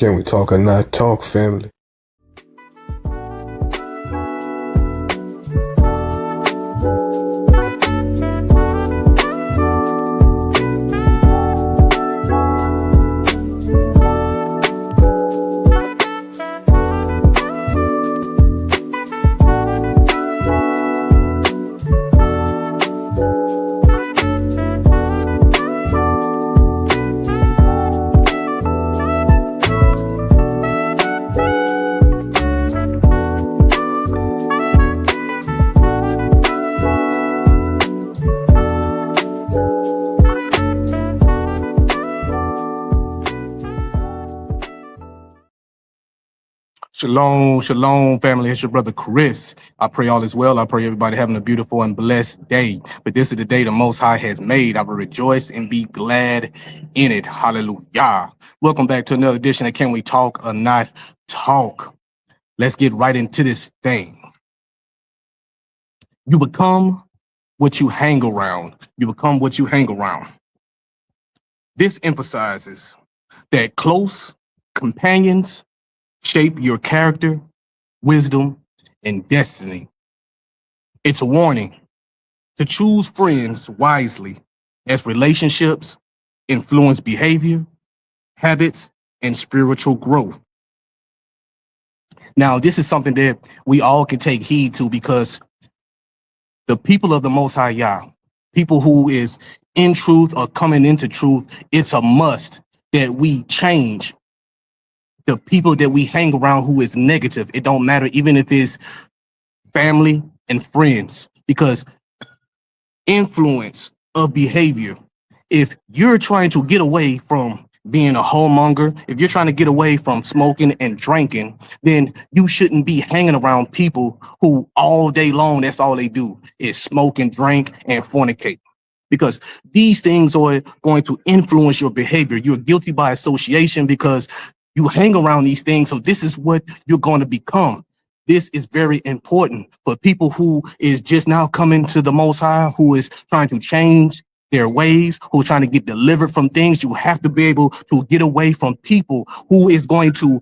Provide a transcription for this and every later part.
Can we talk or not talk, family? Shalom, shalom, family. It's your brother Chris. I pray all is well. I pray everybody having a beautiful and blessed day. But this is the day the Most High has made. I will rejoice and be glad in it. Hallelujah. Welcome back to another edition of Can We Talk or Not Talk? Let's get right into this thing. You become what you hang around. You become what you hang around. This emphasizes that close companions shape your character, wisdom, and destiny. It's a warning to choose friends wisely, as relationships influence behavior, habits, and spiritual growth. Now, this is something that we all can take heed to, because the people of the Most High Yah, people who is in truth or coming into truth, it's a must that we change the people that we hang around who is negative. It don't matter, even if it's family and friends, because influence of behavior. If you're trying to get away from being a homemonger, if you're trying to get away from smoking and drinking, then you shouldn't be hanging around people who all day long, that's all they do is smoke and drink and fornicate. Because these things are going to influence your behavior. You're guilty by association because you hang around these things. So this is what you're going to become. This is very important for people who is just now coming to the Most High, who is trying to change their ways, who are trying to get delivered from things. You have to be able to get away from people who is going to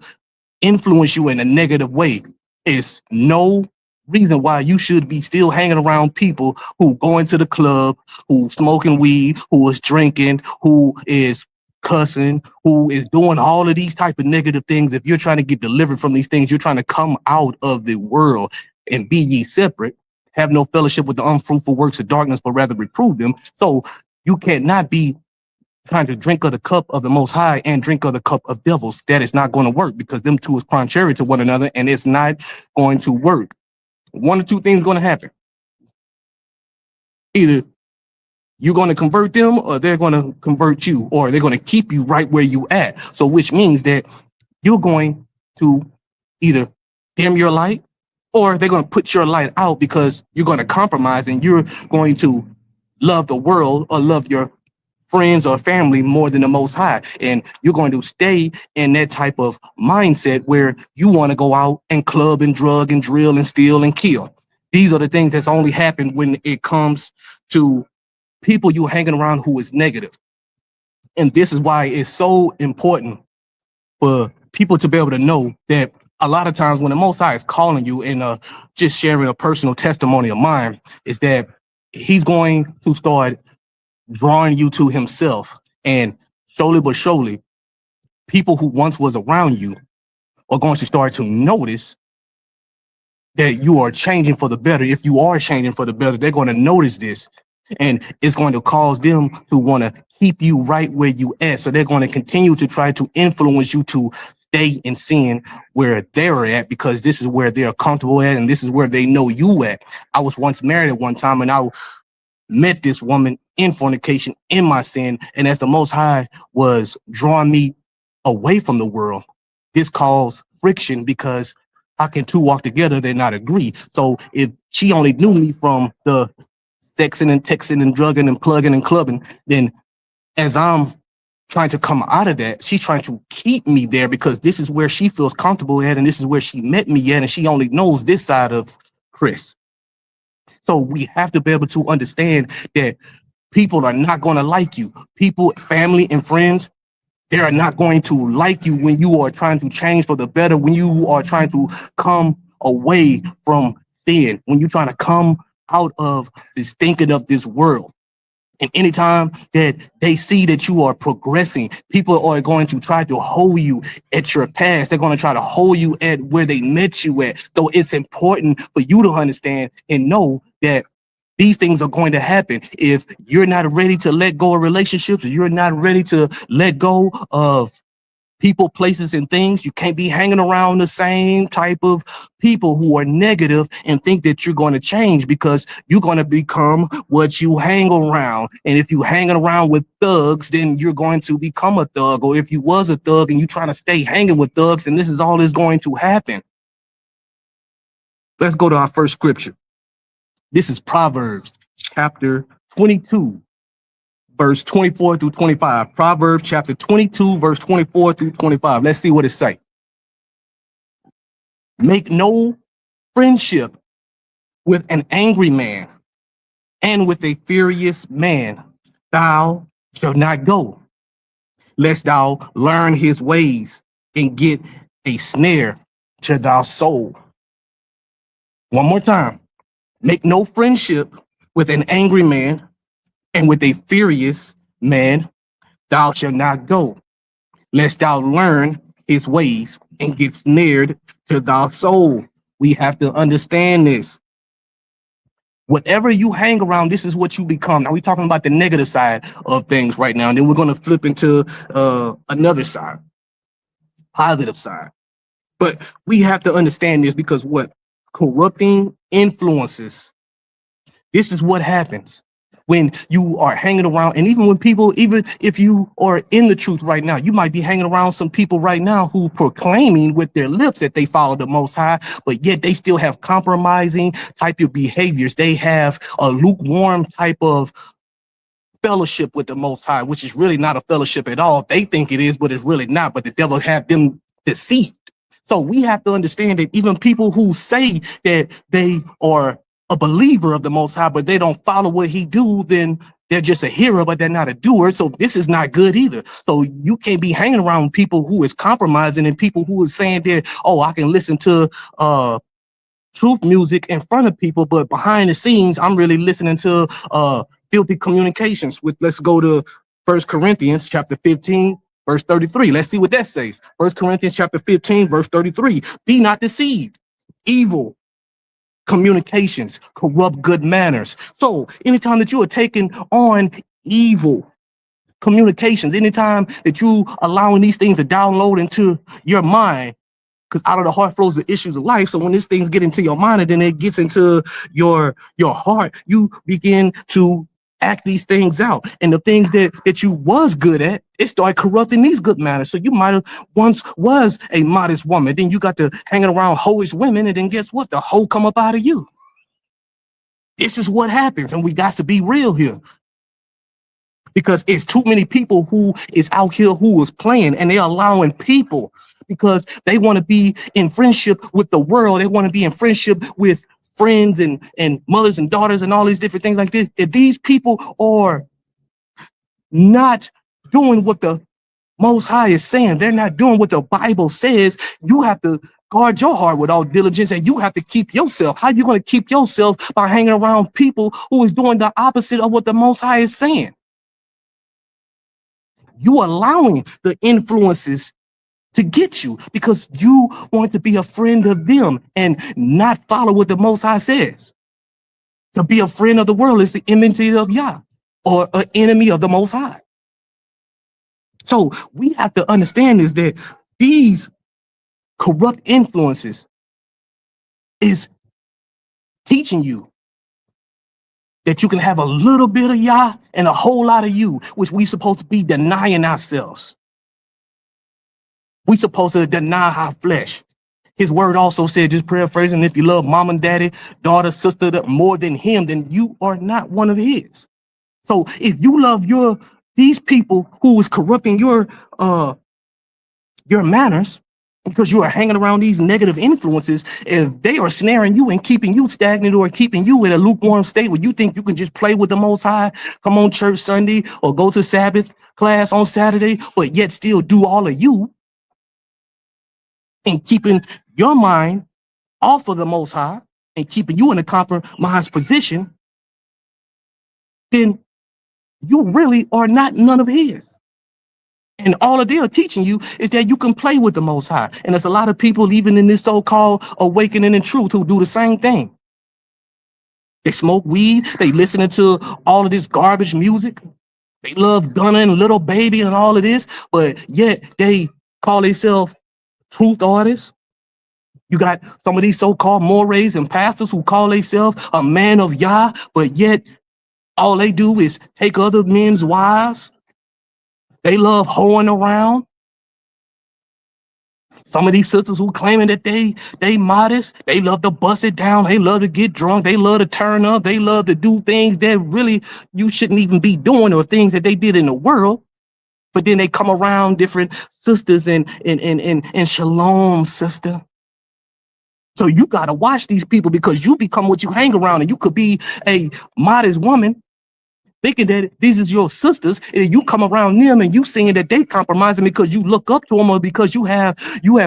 influence you in a negative way. It's no reason why you should be still hanging around people who go into the club, who smoking weed, who is drinking, who is cussing, who is doing all of these type of negative things. If you're trying to get delivered from these things, you're trying to come out of the world and be ye separate, have no fellowship with the unfruitful works of darkness, but rather reprove them. So you cannot be trying to drink of the cup of the Most High and drink of the cup of devils. That is not going to work, because them two is contrary to one another, and it's not going to work. One or two things going to happen. Either you're going to convert them, or they're going to convert you, or they're going to keep you right where you at. So which means that you're going to either dim your light, or they're going to put your light out, because you're going to compromise and you're going to love the world or love your friends or family more than the Most High. And you're going to stay in that type of mindset where you want to go out and club and drug and drill and steal and kill. These are the things that's only happen when it comes to people you hanging around who is negative. And this is why it's so important for people to be able to know that a lot of times when the Most High is calling you and just sharing a personal testimony of mine, is that he's going to start drawing you to himself. And slowly but surely, people who once was around you are going to start to notice that you are changing for the better. If you are changing for the better, they're going to notice this. And it's going to cause them to want to keep you right where you at. So they're going to continue to try to influence you to stay in sin where they're at, because this is where they're comfortable at, and this is where they know you at. I was once married at one time, and I met this woman in fornication, in my sin. And as the Most High was drawing me away from the world, this caused friction, because how can two walk together, they not agree? So if she only knew me from the sexing and texting and drugging and plugging and clubbing, then as I'm trying to come out of that, she's trying to keep me there, because this is where she feels comfortable at, and this is where she met me at, and she only knows this side of Chris. So we have to be able to understand that people are not going to like you. People, family and friends, They are not going to like you when you are trying to change for the better, when you are trying to come away from sin, when you're trying to come out of this thinking of this world. And anytime that they see that you are progressing, people are going to try to hold you at your past. They're going to try to hold you at where they met you at. So it's important for you to understand and know that these things are going to happen. If you're not ready to let go of relationships, or you're not ready to let go of people, places, and things, you can't be hanging around the same type of people who are negative and think that you're going to change, because you're going to become what you hang around. And if you hanging around with thugs, then you're going to become a thug. Or if you was a thug and you trying to stay hanging with thugs, and this is all is going to happen. Let's go to our first scripture. This is Proverbs chapter 22. Verse 24 through 25. Proverbs chapter 22, verse 24 through 25. Let's see what it say. Make no friendship with an angry man, and with a furious man thou shalt not go, lest thou learn his ways and get a snare to thy soul. One more time. Make no friendship with an angry man, and with a furious man thou shalt not go, lest thou learn his ways and get snared to thy soul. We have to understand this. Whatever you hang around, this is what you become. Now we're talking about the negative side of things right now, and then we're going to flip into another side, positive side. But we have to understand this, because what corrupting influences, this is what happens when you are hanging around. And even when people, even if you are in the truth right now, you might be hanging around some people right now who proclaiming with their lips that they follow the Most High, but yet they still have compromising type of behaviors. They have a lukewarm type of fellowship with the Most High, which is really not a fellowship at all. They think it is, but it's really not. But the devil have them deceived. So we have to understand that even people who say that they are a believer of the Most High, but they don't follow what he do, then they're just a hearer, but they're not a doer. So this is not good either. So you can't be hanging around people who is compromising and people who is saying that, oh, I can listen to truth music in front of people, but behind the scenes, I'm really listening to filthy communications. Let's go to 1 Corinthians chapter 15, verse 33. Let's see what that says. 1 Corinthians chapter 15, verse 33. Be not deceived. Evil communications corrupt good manners. So anytime that you are taking on evil communications, anytime that you allowing these things to download into your mind, because out of the heart flows the issues of life. So when these things get into your mind and then it gets into your heart, you begin to act these things out. And the things that you was good at, it started corrupting these good manners. So you might have once was a modest woman. Then you got to hanging around hoish women, and then guess what? The hoe come up out of you. This is what happens. And we got to be real here. Because it's too many people who is out here who is playing, and they're allowing people, because they want to be in friendship with the world. They want to be in friendship with friends and mothers and daughters and all these different things like this. If these people are not doing what the Most High is saying, they're not doing what the Bible says, you have to guard your heart with all diligence, and you have to keep yourself. How are you going to keep yourself? By hanging around people who is doing the opposite of what the Most High is saying. You allowing the influences to get you because you want to be a friend of them and not follow what the Most High says. To be a friend of the world is the enmity of Yah, or an enemy of the Most High. So we have to understand is that these corrupt influences is teaching you that you can have a little bit of Yah and a whole lot of you, which we supposed to be denying ourselves. We supposed to deny our flesh. His word also said, just paraphrasing, if you love mom and daddy, daughter, sister more than him, then you are not one of his. So if you love these people who is corrupting your manners, because you are hanging around these negative influences, and they are snaring you and keeping you stagnant or keeping you in a lukewarm state where you think you can just play with the Most High, come on church Sunday or go to Sabbath class on Saturday, but yet still do all of you and keeping your mind off of the Most High and keeping you in a compromised position, then you really are not none of his. And all of they are teaching you is that you can play with the Most High. And there's a lot of people, even in this so-called awakening in truth, who do the same thing. They smoke weed. They listening to all of this garbage music. They love Gunna and Little Baby and all of this, but yet they call themselves truth artists. You got some of these so-called mores and pastors who call themselves a man of Yah, but yet all they do is take other men's wives. They love hoeing around. Some of these sisters who claiming that they modest, they love to bust it down, they love to get drunk, they love to turn up, they love to do things that really you shouldn't even be doing, or things that they did in the world. But then they come around different sisters and shalom, sister. So you gotta watch these people, because you become what you hang around, and you could be a modest woman thinking that these is your sisters, and you come around them and you seeing that they compromising because you look up to them, or because you have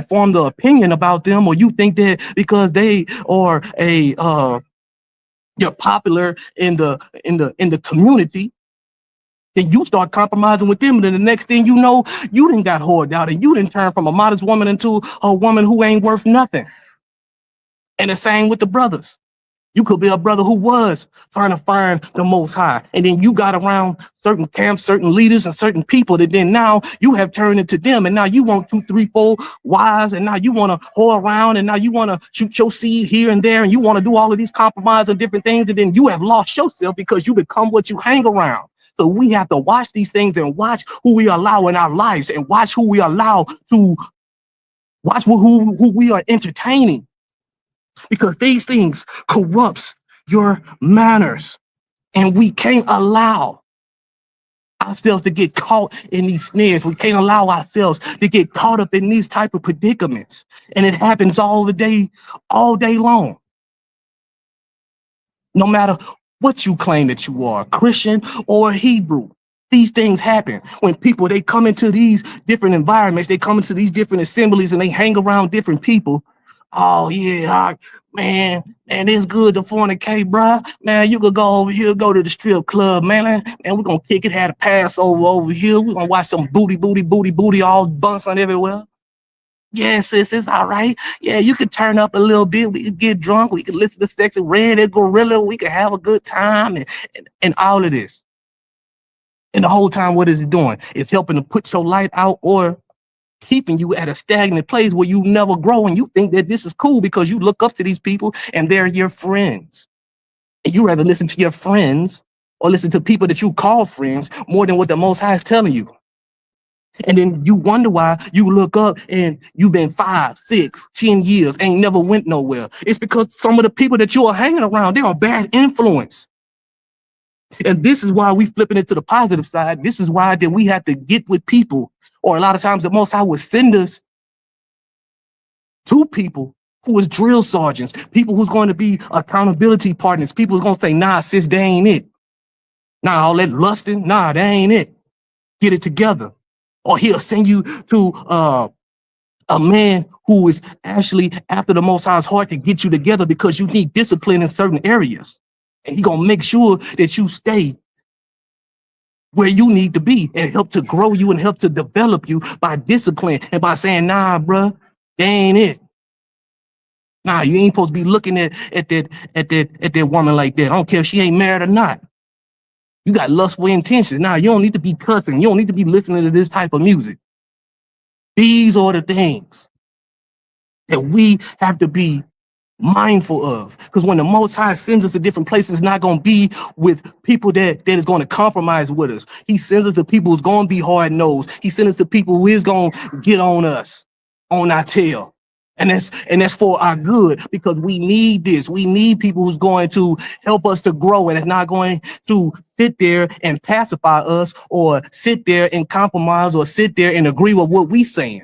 formed an opinion about them, or you think that because they are you're popular in the community, then you start compromising with them, and then the next thing you know, you done got whored out, and you done turned from a modest woman into a woman who ain't worth nothing. And the same with the brothers. You could be a brother who was trying to find the Most High, and then you got around certain camps, certain leaders, and certain people that then now you have turned into them, and now you want 2, 3, 4 wives, and now you want to whore around, and now you want to shoot your seed here and there, and you want to do all of these compromises and different things, and then you have lost yourself because you become what you hang around. So we have to watch these things and watch who we allow in our lives, and watch who we allow to watch who we are entertaining. Because these things corrupts your manners, and we can't allow ourselves to get caught in these snares. We can't allow ourselves to get caught up in these type of predicaments, and it happens all day long. No matter what you claim that you are, Christian or Hebrew, these things happen when people, they come into these different environments, they come into these different assemblies, and they hang around different people. Oh yeah, man, it's good to fornicate, bruh. Man, you could go over here, go to the strip club, man, and we're gonna kick it, had a Passover over here. We're gonna watch some booty, all bouncing everywhere. Yeah, sis, it's all right. Yeah, you could turn up a little bit. We could get drunk. We could listen to Sexy Red and Gorilla. We could have a good time and all of this. And the whole time, what is it doing? It's helping to put your light out, or keeping you at a stagnant place where you never grow, and you think that this is cool because you look up to these people and they're your friends. And you rather listen to your friends or listen to people that you call friends more than what the Most High is telling you. And then you wonder why you look up and you've been 5, 6, 10 years, ain't never went nowhere. It's because some of the people that you are hanging around, they are bad influence. And this is why we flipping it to the positive side. This is why that we have to get with people, or a lot of times the Most High would send us to people who is drill sergeants, people who's going to be accountability partners, people who's going to say, nah, sis, they ain't it. Nah, all that lusting, nah, they ain't it. Get it together. Or he'll send you to a man who is actually after the Most High's heart to get you together, because you need discipline in certain areas. And he's going to make sure that you stay where you need to be, and help to grow you and help to develop you by discipline and by saying, nah, bruh, they ain't it. Nah, you ain't supposed to be looking at that woman like that. I don't care if she ain't married or not. You got lustful intentions. Nah, you don't need to be cussing. You don't need to be listening to this type of music. These are the things that we have to be mindful of, because when the Most High sends us to different places, it's not going to be with people that is going to compromise with us. He sends us to people who's going to be hard-nosed. He sends us to people who is going to get on us, on our tail. And that's for our good, because we need this. We need people who's going to help us to grow, and it's not going to sit there and pacify us, or sit there and compromise, or sit there and agree with what we saying.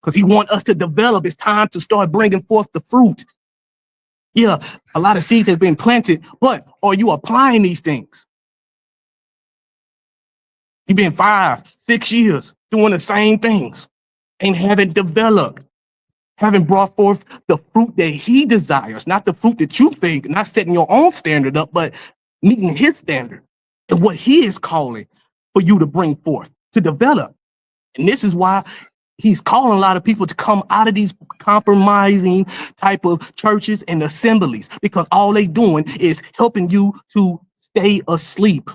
because he wants us to develop. It's time to start bringing forth the fruit. Yeah, a lot of seeds have been planted, but are you applying these things? You've been 5, 6 years doing the same things and haven't developed, haven't brought forth the fruit that he desires, not the fruit that you think, not setting your own standard up, but meeting his standard and what he is calling for you to bring forth, to develop. And this is why he's calling a lot of people to come out of these compromising type of churches and assemblies, because all they doing is helping you to stay asleep,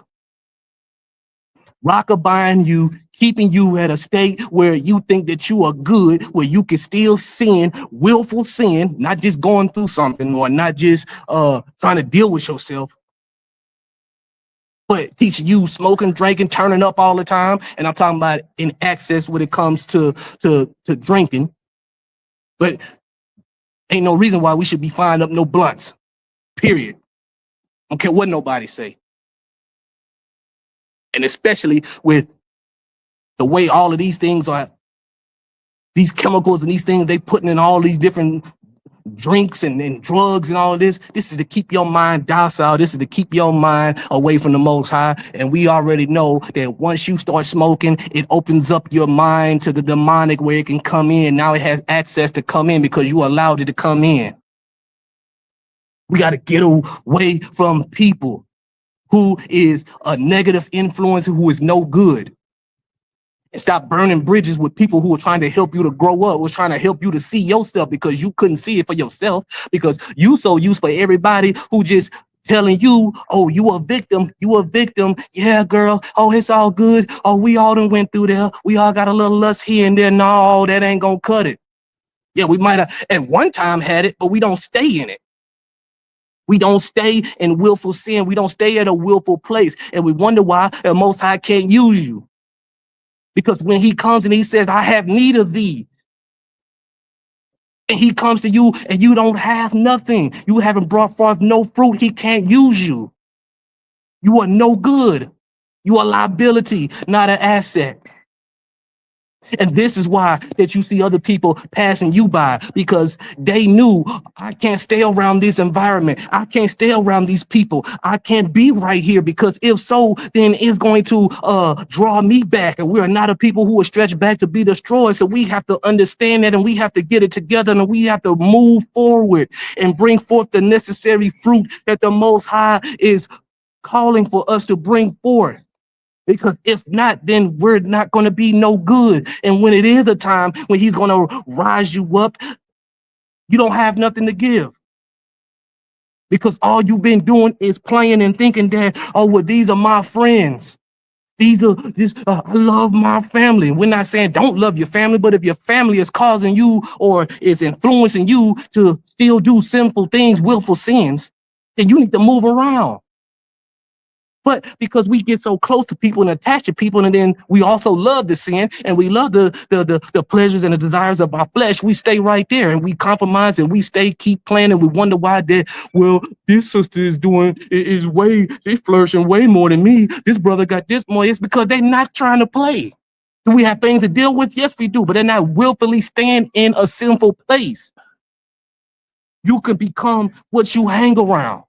rockabyeing you, keeping you at a state where you think that you are good, where you can still sin, willful sin, not just going through something or not just trying to deal with yourself, but teaching you smoking, drinking, turning up all the time. And I'm talking about in excess when it comes to drinking. But ain't no reason why we should be firing up no blunts, period. Don't care what nobody say. And especially with the way all of these things are, these chemicals and these things they putting in all these different drinks and drugs and all of this. This is to keep your mind docile. This is to keep your mind away from the Most High. And we already know that once you start smoking, it opens up your mind to the demonic where it can come in. Now it has access to come in because you allowed it to come in. We got to get away from people who is a negative influence, who is no good. And stop burning bridges with people who are trying to help you to grow up, was trying to help you to see yourself because you couldn't see it for yourself, because you so used for everybody who just telling you, oh, you a victim. Yeah, girl. Oh, it's all good. Oh, we all done went through there. We all got a little lust here and there. No, that ain't gonna cut it. Yeah, we might have at one time had it, but we don't stay in it. We don't stay in willful sin. We don't stay at a willful place. And we wonder why the Most High can't use you. Because when he comes and he says, I have need of thee, and he comes to you and you don't have nothing, you haven't brought forth no fruit, he can't use you. You are no good. You are a liability, not an asset. And this is why that you see other people passing you by, because they knew, I can't stay around this environment. I can't stay around these people. I can't be right here, because if so, then it's going to draw me back. And we are not a people who are stretched back to be destroyed. So we have to understand that, and we have to get it together, and we have to move forward and bring forth the necessary fruit that the Most High is calling for us to bring forth. Because if not, then we're not going to be no good. And when it is a time when he's going to rise you up, you don't have nothing to give. Because all you've been doing is playing and thinking that, oh, well, these are my friends. I love my family. We're not saying don't love your family, but if your family is causing you or is influencing you to still do sinful things, willful sins, then you need to move around. But because we get so close to people and attached to people, and then we also love the sin and we love the pleasures and the desires of our flesh, we stay right there and we compromise and we keep playing, and we wonder why well, this sister is she's flourishing way more than me. This brother got this more. It's because they're not trying to play. Do we have things to deal with? Yes, we do, but they're not willfully staying in a sinful place. You can become what you hang around.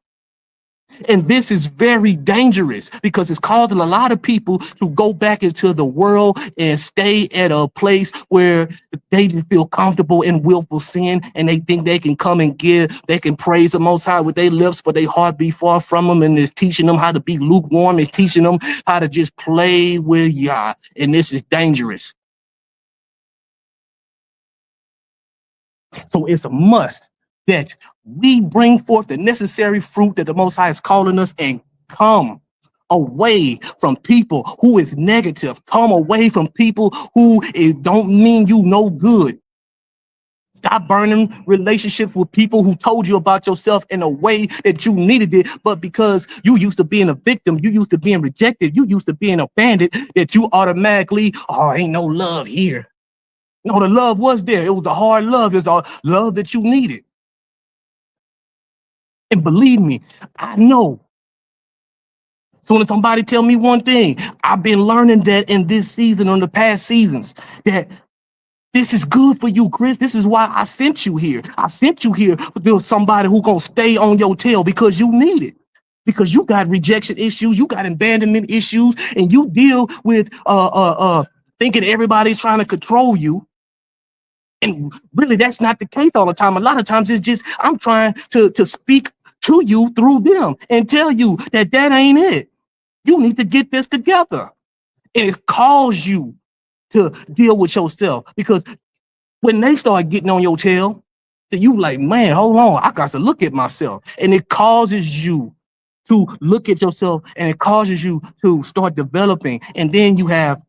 And this is very dangerous, because it's causing a lot of people to go back into the world and stay at a place where they just feel comfortable in willful sin, and they think they can come and they can praise the Most High with their lips, but their heart be far from them, and it's teaching them how to be lukewarm. It's teaching them how to just play with Yah, and this is dangerous. So it's a must that we bring forth the necessary fruit that the Most High is calling us, and come away from people who is negative. Come away from people who don't mean you no good. Stop burning relationships with people who told you about yourself in a way that you needed it, but because you used to being a victim, you used to being rejected, you used to being abandoned, that you automatically, oh, ain't no love here. No, the love was there. It was the hard love. It's the love that you needed. And believe me, I know. So when somebody tell me one thing, I've been learning that in this season, on the past seasons, that This is good for you, Chris. This is why I sent you here. I sent you here with somebody who gonna stay on your tail because you need it. Because you got rejection issues, you got abandonment issues, and you deal with thinking everybody's trying to control you. And really, that's not the case all the time. A lot of times it's just, I'm trying to speak to you through them and tell you that ain't it. You need to get this together. And it calls you to deal with yourself. Because when they start getting on your tail, then you like, man, hold on, I got to look at myself. And it causes you to look at yourself, and it causes you to start developing. And then you have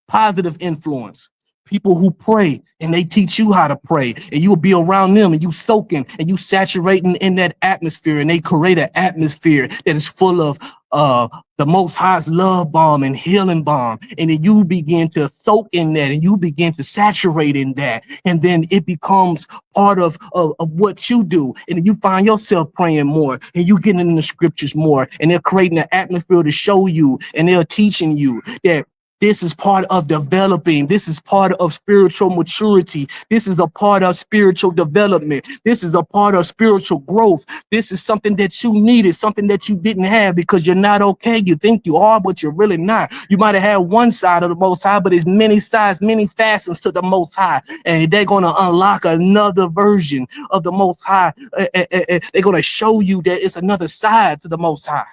positive influence. People who pray and they teach you how to pray, and you will be around them and you soaking and you saturating in that atmosphere, and they create an atmosphere that is full of the Most High's love bomb and healing bomb. And then you begin to soak in that and you begin to saturate in that. And then it becomes part of what you do. And then you find yourself praying more and you getting in the scriptures more, and they're creating an atmosphere to show you, and they're teaching you that this is part of developing. This is part of spiritual maturity. This is a part of spiritual development. This is a part of spiritual growth. This is something that you needed, something that you didn't have because you're not okay. You think you are, but you're really not. You might have had one side of the Most High, but there's many sides, many facets to the Most High. And they're going to unlock another version of the Most High. They're going to show you that it's another side to the Most High.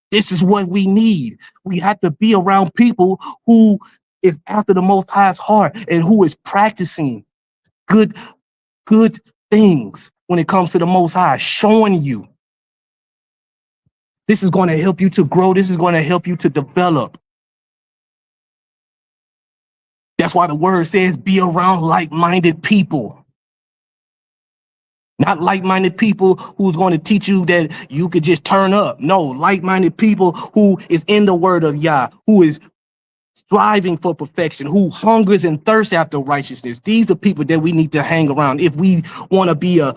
This is what we need. We have to be around people who is after the Most High's heart and who is practicing good things when it comes to the Most High, showing you. This is going to help you to grow. This is going to help you to develop. That's why the word says be around like-minded people. Not like-minded people who's going to teach you that you could just turn up. No, like-minded people who is in the word of Yah, who is striving for perfection, who hungers and thirsts after righteousness. These are people that we need to hang around if we want to be a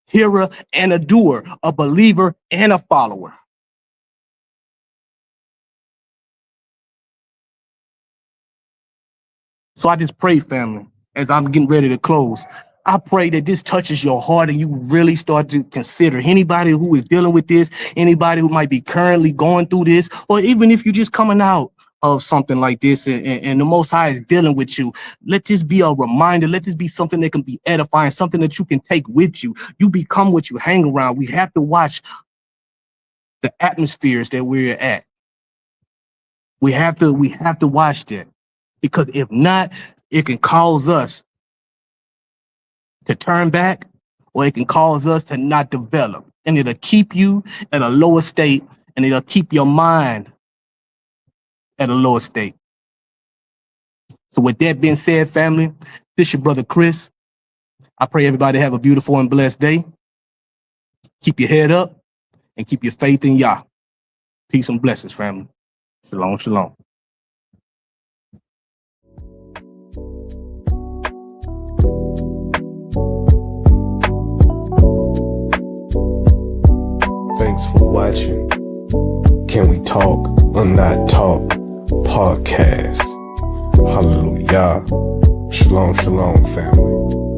hearer and a doer, a believer and a follower. So I just pray, family, as I'm getting ready to close, I pray that this touches your heart and you really start to consider anybody who is dealing with this, anybody who might be currently going through this, or even if you're just coming out of something like this and the Most High is dealing with you. Let this be a reminder. Let this be something that can be edifying, something that you can take with you. You become what you hang around. We have to watch the atmospheres that we're at. We have to watch that, because if not, it can cause us to turn back, or it can cause us to not develop. And it'll keep you at a lower state, and it'll keep your mind at a lower state. So with that being said, family, this is your brother Chris. I pray everybody have a beautiful and blessed day. Keep your head up and keep your faith in Yah. Peace and blessings, family. Shalom, shalom. Thanks for watching Can We Talk or Not Talk podcast. Hallelujah. Shalom, shalom, family.